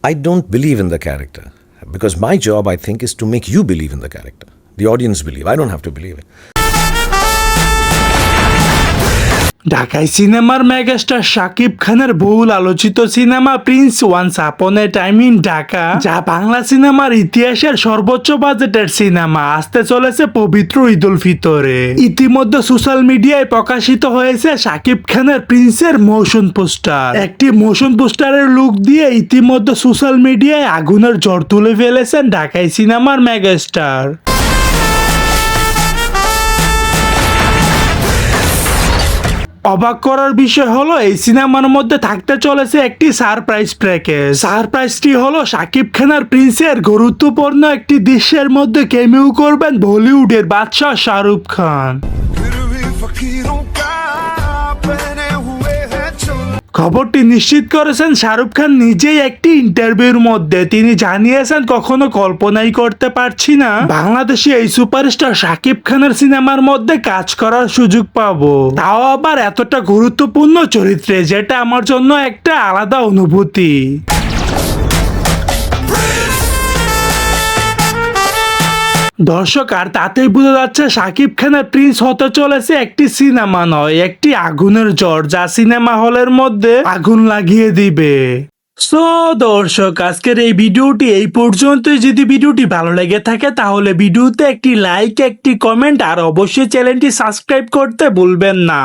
I don't believe in the character because my job, I think, is to make you believe in the character. The audience believe. I don't have to believe it. ঢাকাই সিনেমার megastar Shakib খানের বহুল আলোচিত cinema Prince once upon A time in Dhaka, যা বাংলা সিনেমার ইতিহাসের সর্বোচ্চ বাজেটের সিনেমা, আসতে চলেছে পবিত্র ঈদুল ফিতরে। ইতিমধ্যে সোশ্যাল মিডিয়ায় প্রকাশিত হয়েছে শাকিব খানের প্রিন্সের মোশন পোস্টার। একটি মোশন পোস্টারের লুক দিয়ে ইতিমধ্যে সোশ্যাল মিডিয়ায় আগুনের ঝড় তুলে ফেলেছেন ঢাকাই সিনেমার মেগাস্টার। অবাক করার বিষয় হলো এই সিনেমার মধ্যে থাকতে চলেছে একটি সারপ্রাইজ প্যাকেজ। সারপ্রাইজটি হলো শাকিব খানের প্রিন্সের গুরুত্বপূর্ণ একটি দৃশ্যের মধ্যে ক্যামিও করবেন বলিউডের বাদশাহ শাহরুখ খান। খবরটি নিশ্চিত করেছেন শাহরুখ খান নিজেই একটি ইন্টারভিউর মধ্যে। তিনি জানিয়েছেন, কখনো কল্পনাই করতে পারছি না বাংলাদেশে এই সুপারস্টার শাকিব খানের সিনেমার মধ্যে কাজ করার সুযোগ পাবো, তাও আবার এতটা গুরুত্বপূর্ণ চরিত্রে, যেটা আমার জন্য একটা আলাদা অনুভূতি। দর্শক, আর তাতেই বোঝা যাচ্ছে শাকিব খানের প্রিন্স হতে চলেছে একটি সিনেমা নয়, একটি আগুনের ঝড়, যা সিনেমা হলের মধ্যে আগুন লাগিয়ে দিবে। সো দর্শক, আজকের এই ভিডিওটি এই পর্যন্তই। যদি ভিডিওটি ভালো লেগে থাকে তাহলে ভিডিওতে একটি লাইক, একটি কমেন্ট আর অবশ্যই চ্যানেলটি সাবস্ক্রাইব করতে ভুলবেন না।